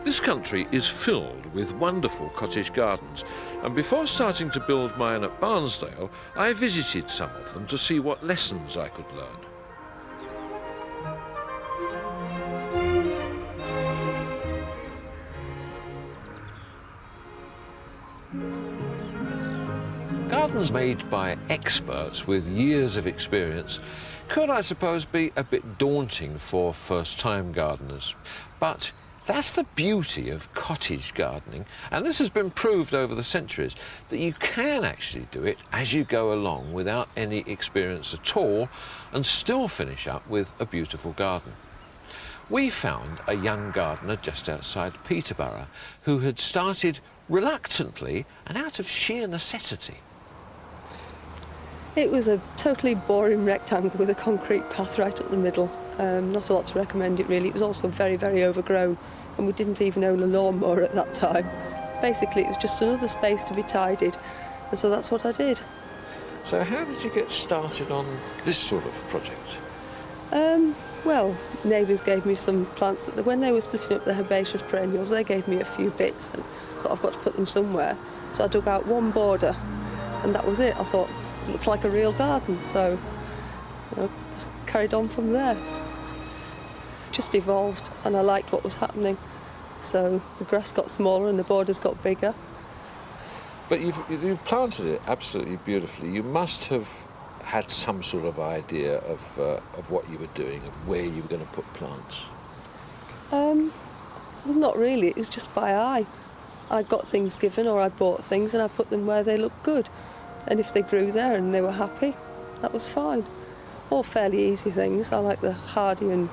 This country is filled with wonderful cottage gardens, and before starting to build mine at Barnsdale, I visited some of them to see what lessons I could learn. Gardens made by experts with years of experience could, I suppose, be a bit daunting for first-time gardeners. But that's the beauty of cottage gardening, and this has been proved over the centuries, that you can actually do it as you go along without any experience at all and still finish up with a beautiful garden. We found a young gardener just outside Peterborough who had started reluctantly and out of sheer necessity. It was a totally boring rectangle with a concrete path right up the middle. Not a lot to recommend it really. It was also very, very overgrown, and we didn't even own a lawnmower at that time. Basically, it was just another space to be tidied, and so that's what I did. So how did you get started on this sort of project? Well, neighbours gave me some plants that when they were splitting up the herbaceous perennials, they gave me a few bits, and thought I've got to put them somewhere. So I dug out one border, and that was it. I thought, it looks like a real garden, so carried on from there. Just evolved, and I liked what was happening. So the grass got smaller and the borders got bigger. But you've planted it absolutely beautifully. You must have had some sort of idea of what you were doing, of where you were going to put plants. Well, not really. It was just by eye. I got things given, or I bought things, and I put them where they looked good. And if they grew there and they were happy, that was fine. All fairly easy things. I like the hardy and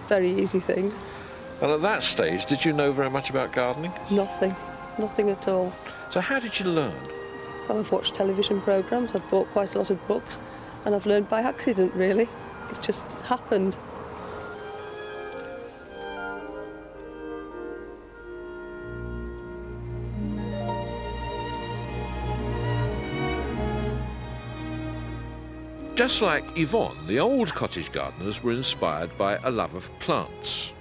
very easy things. And at that stage, did you know very much about gardening? Nothing at all. So how did you learn? Well, I've watched television programmes, I've bought quite a lot of books, and I've learned by accident, really. It's just happened. Just like Yvonne, the old cottage gardeners were inspired by a love of plants.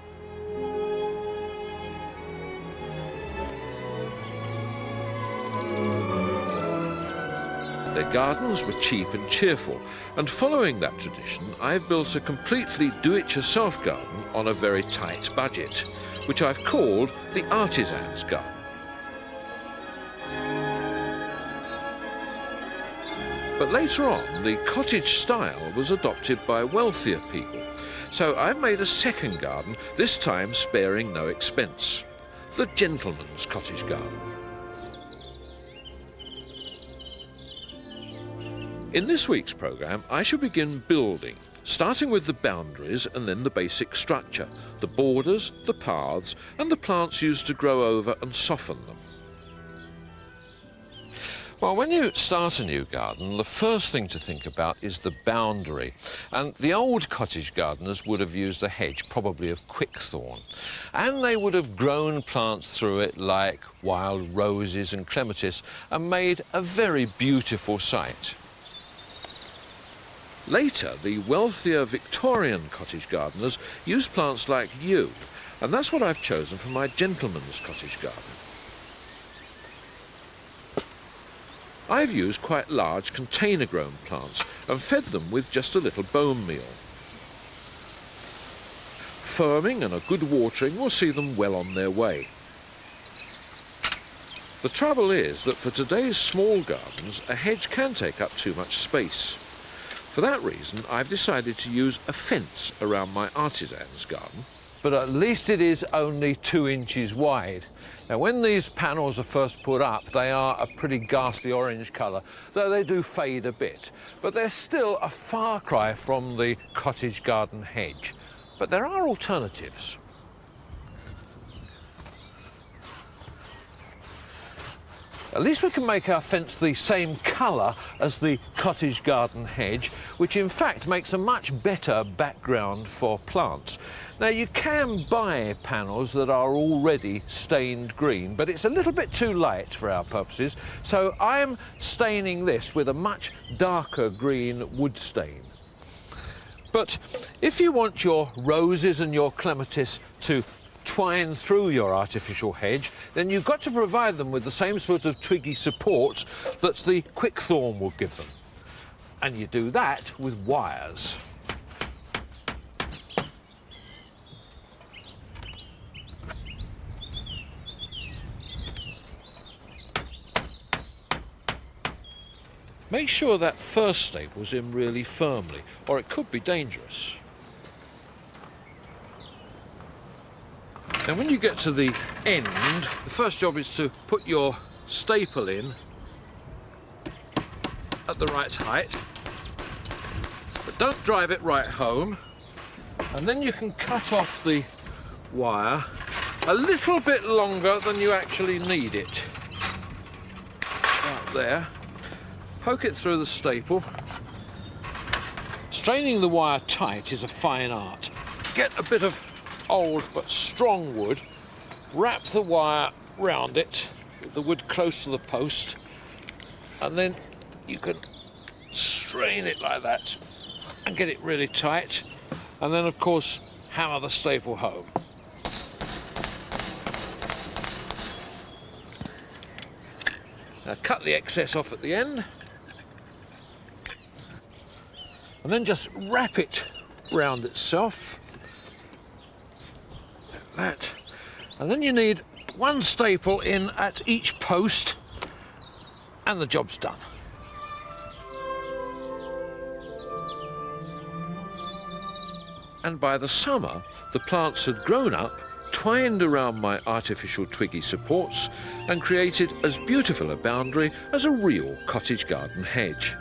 Their gardens were cheap and cheerful, and following that tradition, I've built a completely do-it-yourself garden on a very tight budget, which I've called the Artisan's Garden. But later on, the cottage style was adopted by wealthier people, so I've made a second garden, this time sparing no expense, the gentleman's cottage garden. In this week's programme, I shall begin building, starting with the boundaries and then the basic structure, the borders, the paths, and the plants used to grow over and soften them. Well, when you start a new garden, the first thing to think about is the boundary. And the old cottage gardeners would have used a hedge, probably of quickthorn. And they would have grown plants through it like wild roses and clematis and made a very beautiful site. Later, the wealthier Victorian cottage gardeners used plants like yew, and that's what I've chosen for my gentleman's cottage garden. I've used quite large container-grown plants and fed them with just a little bone meal. Firming and a good watering will see them well on their way. The trouble is that for today's small gardens, a hedge can take up too much space. For that reason, I've decided to use a fence around my artisan's garden. But at least it is only 2 inches wide. Now, when these panels are first put up, they are a pretty ghastly orange colour, though they do fade a bit. But they're still a far cry from the cottage garden hedge. But there are alternatives. At least we can make our fence the same colour as the cottage garden hedge, which in fact makes a much better background for plants. Now, you can buy panels that are already stained green, but it's a little bit too light for our purposes, so I'm staining this with a much darker green wood stain. But if you want your roses and your clematis to twine through your artificial hedge, then you've got to provide them with the same sort of twiggy support that the quickthorn will give them. And you do that with wires. Make sure that first staple's in really firmly, or it could be dangerous. Now when you get to the end, the first job is to put your staple in at the right height, but don't drive it right home, and then you can cut off the wire a little bit longer than you actually need it. Right there. Poke it through the staple. Straining the wire tight is a fine art. Get a bit of old but strong wood, wrap the wire round it with the wood close to the post, and then you can strain it like that and get it really tight, and then of course hammer the staple home. Now cut the excess off at the end, and then just wrap it round itself, like that. And then you need one staple in at each post, and the job's done. And by the summer, the plants had grown up, twined around my artificial twiggy supports, and created as beautiful a boundary as a real cottage garden hedge.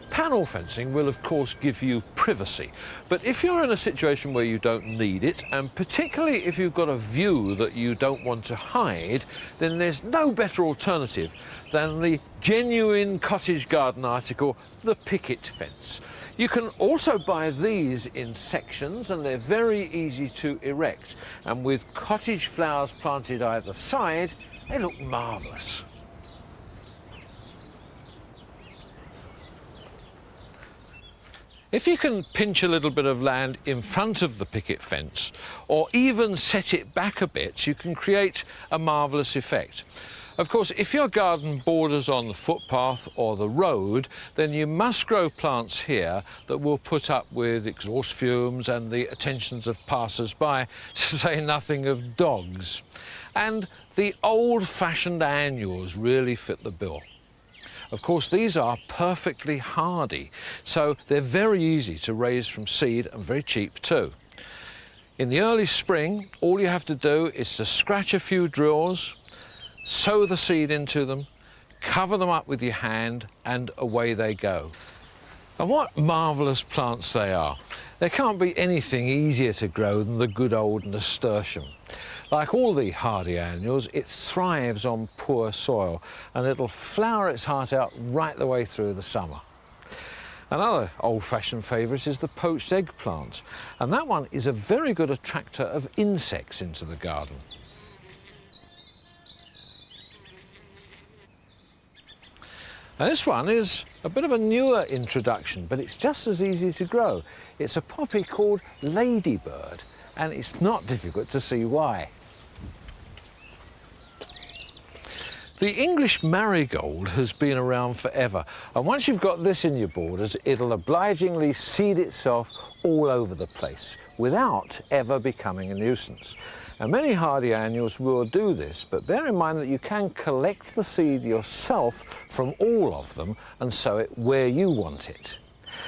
Panel fencing will of course give you privacy, but if you're in a situation where you don't need it, and particularly if you've got a view that you don't want to hide, then there's no better alternative than the genuine cottage garden article, the picket fence. You can also buy these in sections, and they're very easy to erect, and with cottage flowers planted either side, they look marvellous. If you can pinch a little bit of land in front of the picket fence, or even set it back a bit, you can create a marvellous effect. Of course, if your garden borders on the footpath or the road, then you must grow plants here that will put up with exhaust fumes and the attentions of passers-by, to say nothing of dogs. And the old-fashioned annuals really fit the bill. Of course, these are perfectly hardy, so they're very easy to raise from seed and very cheap too. In the early spring, all you have to do is to scratch a few drills, sow the seed into them, cover them up with your hand, and away they go. And what marvellous plants they are. There can't be anything easier to grow than the good old nasturtium. Like all the hardy annuals, it thrives on poor soil, and it'll flower its heart out right the way through the summer. Another old-fashioned favourite is the poached eggplant, and that one is a very good attractor of insects into the garden. Now this one is a bit of a newer introduction, but it's just as easy to grow. It's a poppy called ladybird, and it's not difficult to see why. The English marigold has been around forever, and once you've got this in your borders, it'll obligingly seed itself all over the place without ever becoming a nuisance. And many hardy annuals will do this, but bear in mind that you can collect the seed yourself from all of them and sow it where you want it.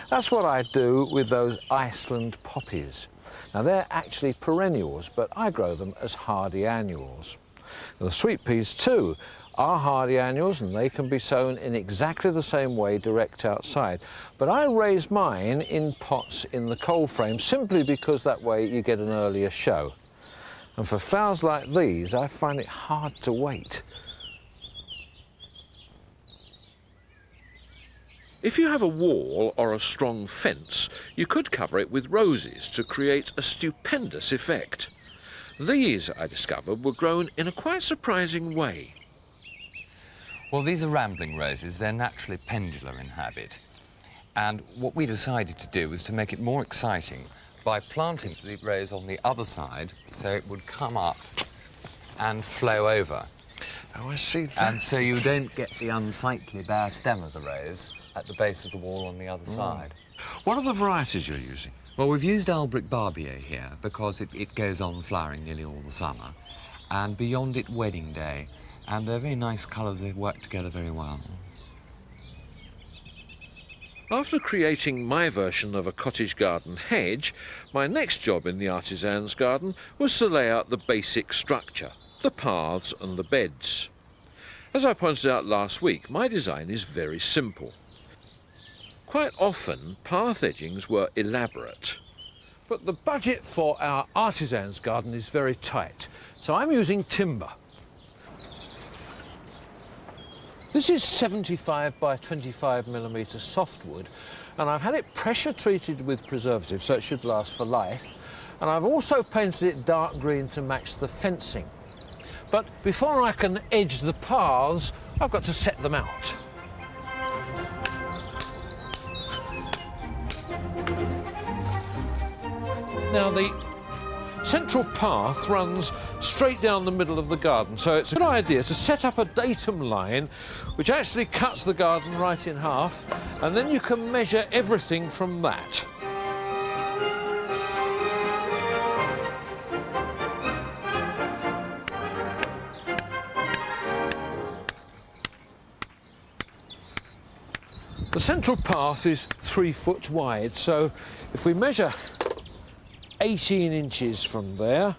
That's what I do with those Iceland poppies. Now they're actually perennials, but I grow them as hardy annuals. And the sweet peas too are hardy annuals, and they can be sown in exactly the same way direct outside. But I raise mine in pots in the cold frame simply because that way you get an earlier show. And for flowers like these, I find it hard to wait. If you have a wall or a strong fence, you could cover it with roses to create a stupendous effect. These, I discovered, were grown in a quite surprising way. Well, these are rambling roses. They're naturally pendular in habit. And what we decided to do was to make it more exciting by planting the rose on the other side so it would come up and flow over. Oh, I see that. And so you don't get the unsightly bare stem of the rose at the base of the wall on the other side. What are the varieties you're using? Well, we've used Albrecht Barbier here because it goes on flowering nearly all the summer. And beyond it, Wedding Day. And they're very nice colours, they work together very well. After creating my version of a cottage garden hedge, my next job in the artisan's garden was to lay out the basic structure, the paths and the beds. As I pointed out last week, my design is very simple. Quite often, path edgings were elaborate. But the budget for our artisan's garden is very tight, so I'm using timber. This is 75 by 25 millimetre softwood, and I've had it pressure treated with preservative so it should last for life. And I've also painted it dark green to match the fencing. But before I can edge the paths, I've got to set them out. Now the central path runs straight down the middle of the garden, so it's a good idea to set up a datum line which actually cuts the garden right in half, and then you can measure everything from that. The central path is 3 foot wide, so if we measure 18 inches from there,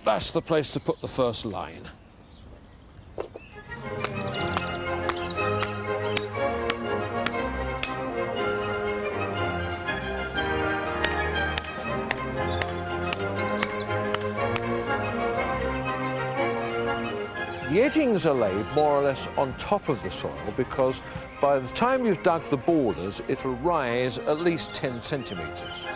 that's the place to put the first line. The edgings are laid more or less on top of the soil because by the time you've dug the borders, it'll rise at least 10 centimetres.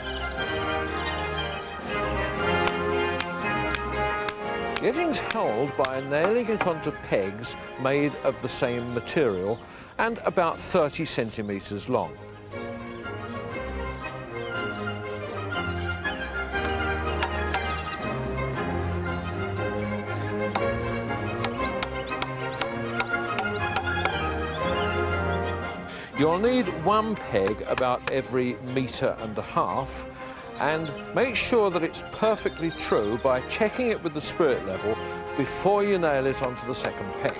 The edging's held by nailing it onto pegs made of the same material and about 30 centimetres long. You'll need one peg about every metre and a half, and make sure that it's perfectly true by checking it with the spirit level before you nail it onto the second peg.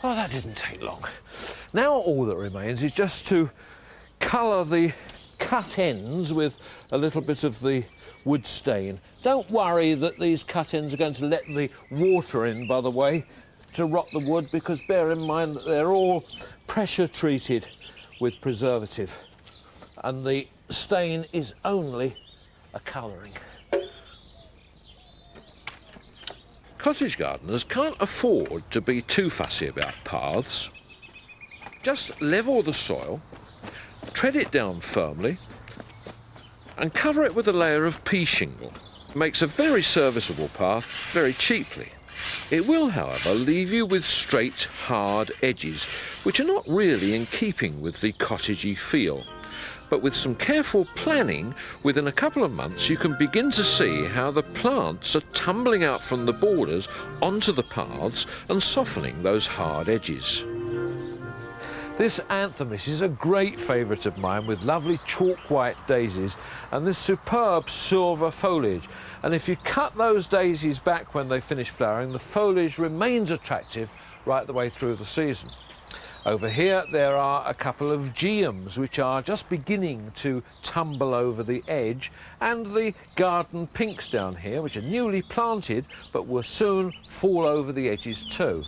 Oh, that didn't take long. Now all that remains is just to colour the cut ends with a little bit of the wood stain. Don't worry that these cut ends are going to let the water in, by the way, to rot the wood, because bear in mind that they're all pressure treated with preservative and the stain is only a colouring. Cottage gardeners can't afford to be too fussy about paths. Just level the soil, tread it down firmly and cover it with a layer of pea shingle. It makes a very serviceable path very cheaply. It will, however, leave you with straight, hard edges, which are not really in keeping with the cottagey feel. But with some careful planning, within a couple of months you can begin to see how the plants are tumbling out from the borders onto the paths and softening those hard edges. This anthermis is a great favourite of mine, with lovely chalk white daisies and this superb silver foliage. And if you cut those daisies back when they finish flowering, the foliage remains attractive right the way through the season. Over here there are a couple of geums which are just beginning to tumble over the edge, and the garden pinks down here which are newly planted but will soon fall over the edges too.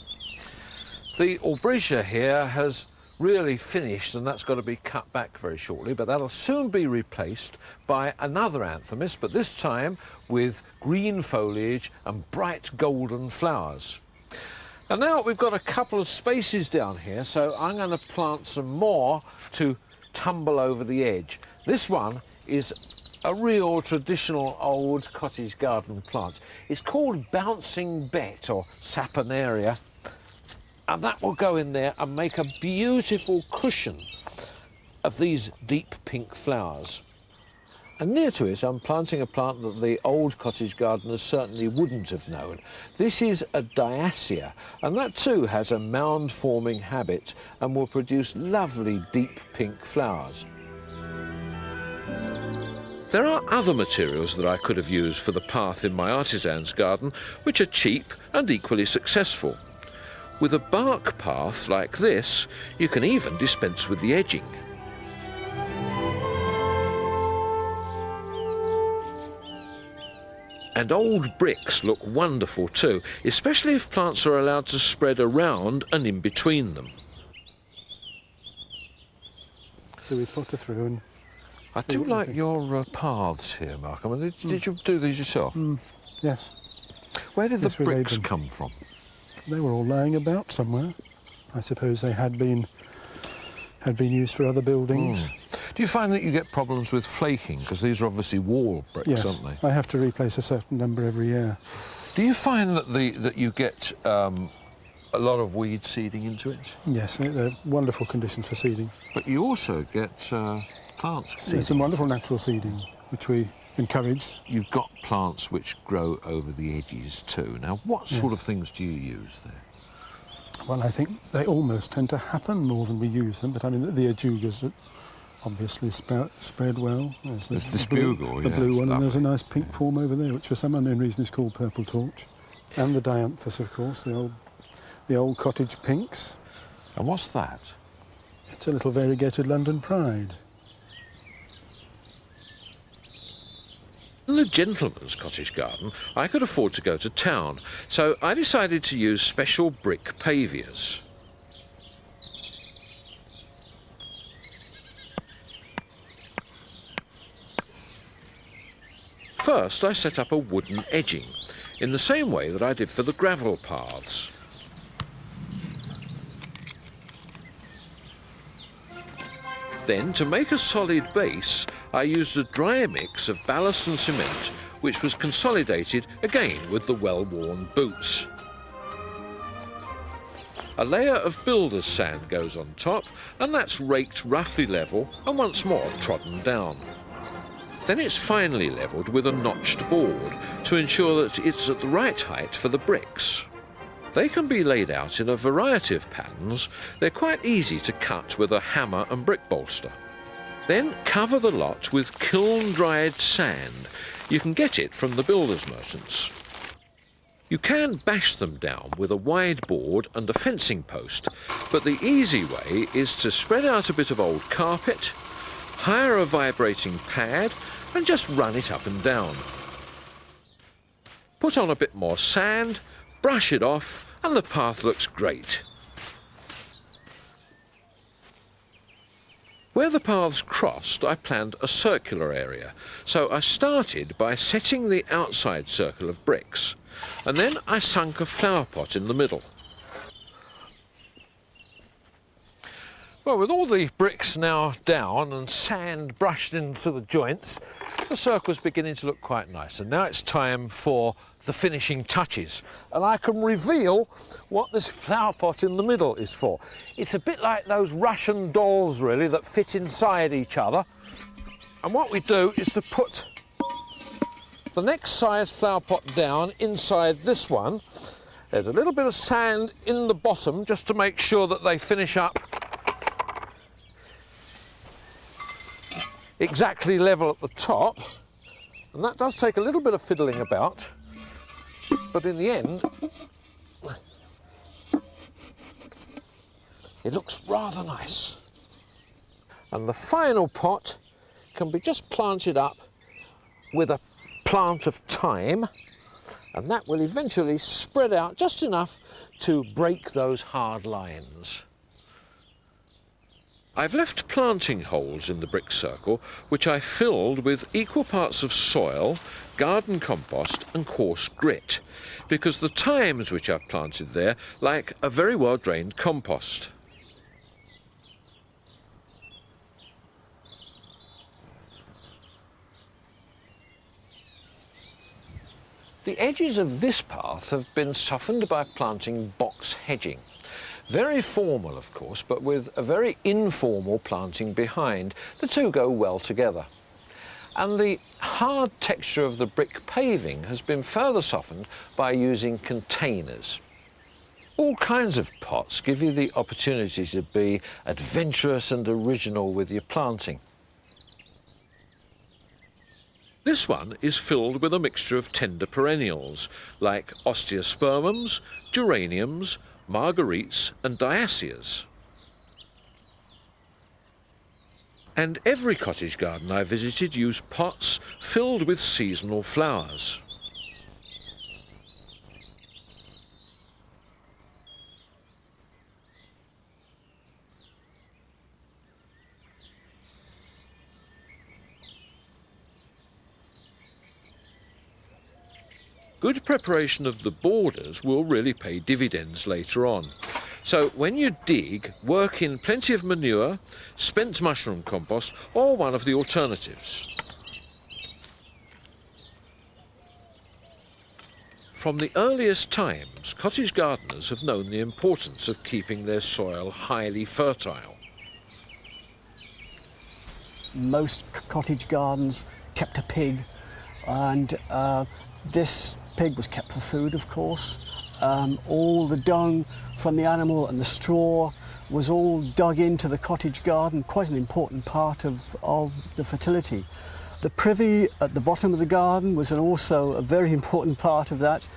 The aubrietia here has really finished, and that's got to be cut back very shortly, but that'll soon be replaced by another anthermis, but this time with green foliage and bright golden flowers. And now we've got a couple of spaces down here, so I'm going to plant some more to tumble over the edge. This one is a real traditional old cottage garden plant. It's called bouncing bet or saponaria, And that will go in there and make a beautiful cushion of these deep pink flowers. And near to it, I'm planting a plant that the old cottage gardeners certainly wouldn't have known. This is a diacia, and that too has a mound-forming habit and will produce lovely deep pink flowers. There are other materials that I could have used for the path in my artisan's garden, which are cheap and equally successful. With a bark path like this, you can even dispense with the edging. And old bricks look wonderful too, especially if plants are allowed to spread around and in between them. So we put her through and... I do like your paths here, Mark. I mean, did you do these yourself? Yes. Where did the Yes, we made bricks them. come from? They were all laying about somewhere. I suppose they had been used for other buildings. Do you find that you get problems with flaking? Because these are obviously wall bricks, Yes, aren't they? I have to replace a certain number every year. Do you find that you get a lot of weed seeding into it? Yes, they're wonderful conditions for seeding. But you also get plants seeding. There's some wonderful natural seeding, which we encourage. You've got plants which grow over the edges too. Now, what sort of things do you use there? Well, I think they almost tend to happen more than we use them, but I mean, the ajugas that obviously spread well. There's This blue, bugle, the yeah, blue it's one, and there's a lovely. nice pink form over there, which for some unknown reason is called purple torch. And the dianthus, of course, the old cottage pinks. And what's that? It's a little variegated London pride. In the gentleman's cottage garden, I could afford to go to town, so I decided to use special brick pavias. First, I set up a wooden edging, in the same way that I did for the gravel paths. Then, to make a solid base, I used a dry mix of ballast and cement, which was consolidated again with the well-worn boots. A layer of builder's sand goes on top, and that's raked roughly level and once more trodden down. Then it's finally levelled with a notched board to ensure that it's at the right height for the bricks. They can be laid out in a variety of patterns. They're quite easy to cut with a hammer and brick bolster. Then cover the lot with kiln-dried sand. You can get it from the builders' merchants. You can bash them down with a wide board and a fencing post, but the easy way is to spread out a bit of old carpet, hire a vibrating pad, and just run it up and down. Put on a bit more sand, brush it off, and the path looks great. Where the paths crossed, I planned a circular area, so I started by setting the outside circle of bricks, and then I sunk a flower pot in the middle. Well, with all the bricks now down and sand brushed into the joints, the circle's beginning to look quite nice. And now it's time for the finishing touches. And I can reveal what this flower pot in the middle is for. It's a bit like those Russian dolls, really, that fit inside each other. And what we do is to put the next size flower pot down inside this one. There's a little bit of sand in the bottom just to make sure that they finish up exactly level at the top, and that does take a little bit of fiddling about, but in the end it looks rather nice. And the final pot can be just planted up with a plant of thyme, and that will eventually spread out just enough to break those hard lines. I've left planting holes in the brick circle, which I filled with equal parts of soil, garden compost and coarse grit, because the thymes which I've planted there like a very well-drained compost. The edges of this path have been softened by planting box hedging. Very formal, of course, but with a very informal planting behind. The two go well together. And the hard texture of the brick paving has been further softened by using containers. All kinds of pots give you the opportunity to be adventurous and original with your planting. This one is filled with a mixture of tender perennials, like osteospermums, geraniums, marguerites and diacias. And every cottage garden I visited used pots filled with seasonal flowers. Good preparation of the borders will really pay dividends later on. So when you dig, work in plenty of manure, spent mushroom compost, or one of the alternatives. From the earliest times, cottage gardeners have known the importance of keeping their soil highly fertile. Most cottage gardens kept a pig, and this pig was kept for food, of course. All the dung from the animal and the straw was all dug into the cottage garden, quite an important part of the fertility. The privy at the bottom of the garden was also a very important part of that.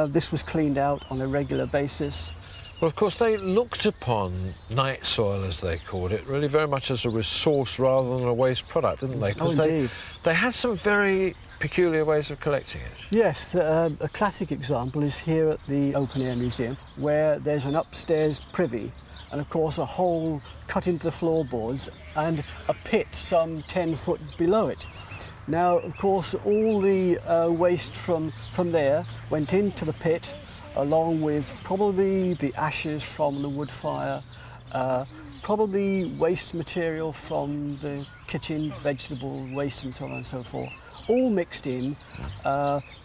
This was cleaned out on a regular basis. Well, of course, they looked upon night soil, as they called it, really very much as a resource rather than a waste product, didn't they? Oh, indeed. They had some very peculiar ways of collecting it. Yes, a classic example is here at the Open Air Museum, where there's an upstairs privy and, of course, a hole cut into the floorboards and a pit some 10 foot below it. Now, of course, all the waste from there went into the pit, along with probably the ashes from the wood fire, probably waste material from the kitchens, vegetable waste and so on and so forth, all mixed in,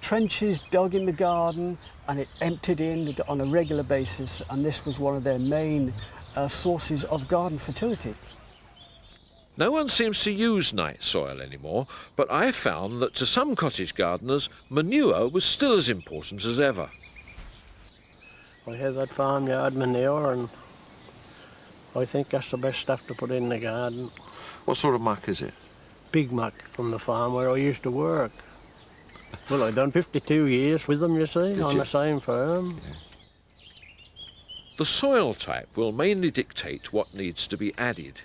trenches dug in the garden, and it emptied in on a regular basis, and this was one of their main sources of garden fertility. No one seems to use night soil anymore, but I found that to some cottage gardeners, manure was still as important as ever. I have that farmyard manure, and I think that's the best stuff to put in the garden. What sort of muck is it? Big muck from the farm where I used to work. Well, I've done 52 years with them, you see, on the same farm. Yeah. The soil type will mainly dictate what needs to be added.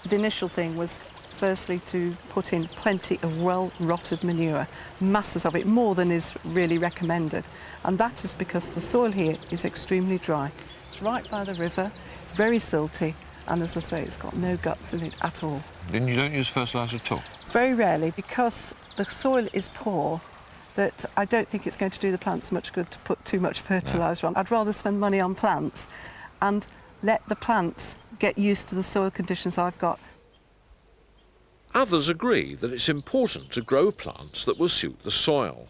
The initial thing was firstly to put in plenty of well-rotted manure, masses of it, more than is really recommended. And that is because the soil here is extremely dry. It's right by the river, very silty, and as I say, it's got no guts in it at all. Then you don't use fertiliser at all? Very rarely, because the soil is poor, that I don't think it's going to do the plants much good to put too much fertiliser on. I'd rather spend money on plants and let the plants get used to the soil conditions I've got. Others agree that it's important to grow plants that will suit the soil.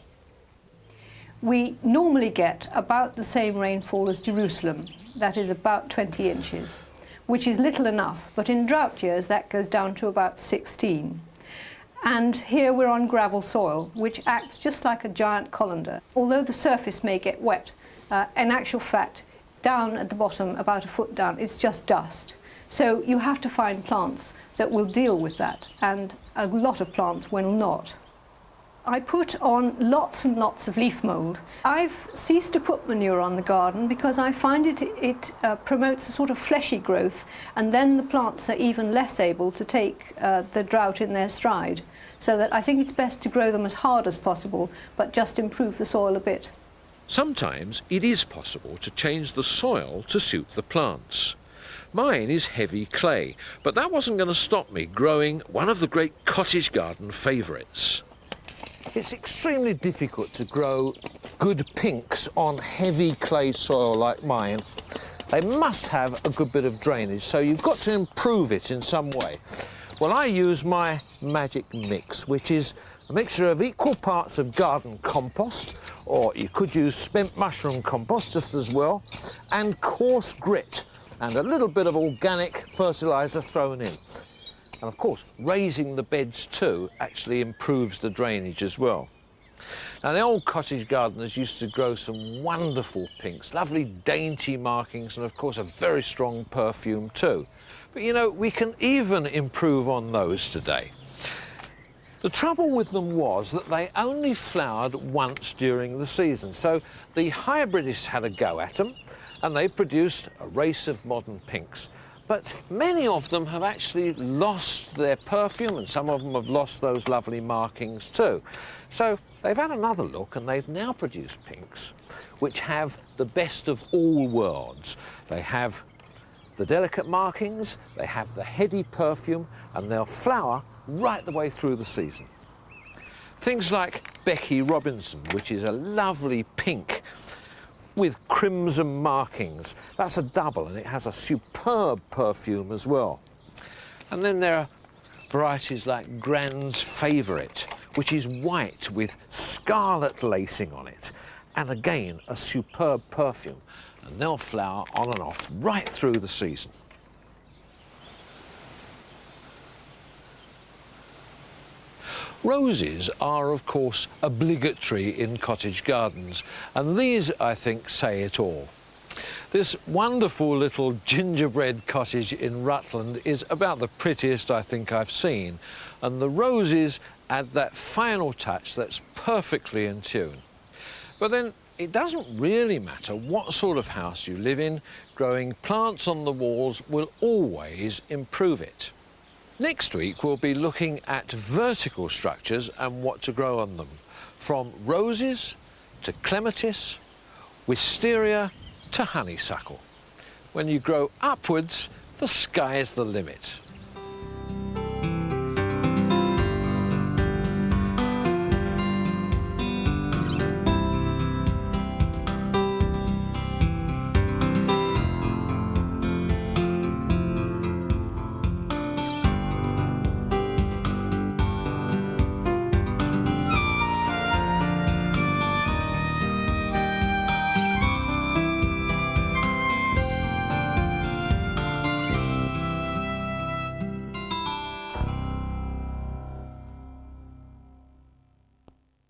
We normally get about the same rainfall as Jerusalem, that is about 20 inches, which is little enough, but in drought years that goes down to about 16. And here we're on gravel soil, which acts just like a giant colander. Although the surface may get wet, in actual fact, down at the bottom, about a foot down, it's just dust. So you have to find plants that will deal with that, and a lot of plants will not. I put on lots and lots of leaf mould. I've ceased to put manure on the garden because I find it promotes a sort of fleshy growth, and then the plants are even less able to take the drought in their stride. So that I think it's best to grow them as hard as possible, but just improve the soil a bit. Sometimes it is possible to change the soil to suit the plants. Mine is heavy clay, but that wasn't going to stop me growing one of the great cottage garden favourites. It's extremely difficult to grow good pinks on heavy clay soil like mine. They must have a good bit of drainage, so you've got to improve it in some way. Well, I use my magic mix, which is a mixture of equal parts of garden compost, or you could use spent mushroom compost just as well, and coarse grit, and a little bit of organic fertiliser thrown in. And of course, raising the beds too actually improves the drainage as well. Now, the old cottage gardeners used to grow some wonderful pinks, lovely dainty markings, and of course a very strong perfume too. But you know, we can even improve on those today. The trouble with them was that they only flowered once during the season, so the hybridists had a go at them, and they've produced a race of modern pinks. But many of them have actually lost their perfume, and some of them have lost those lovely markings too. So they've had another look, and they've now produced pinks which have the best of all worlds. They have the delicate markings, they have the heady perfume, and they'll flower right the way through the season. Things like Becky Robinson, which is a lovely pink with crimson markings. That's a double, and it has a superb perfume as well. And then there are varieties like Grand's Favourite, which is white with scarlet lacing on it, and again a superb perfume, and they'll flower on and off right through the season. Roses are, of course, obligatory in cottage gardens, and these, I think, say it all. This wonderful little gingerbread cottage in Rutland is about the prettiest I think I've seen, and the roses add that final touch that's perfectly in tune. But then it doesn't really matter what sort of house you live in, growing plants on the walls will always improve it. Next week we'll be looking at vertical structures and what to grow on them, from roses to clematis, wisteria to honeysuckle. When you grow upwards, the sky's the limit.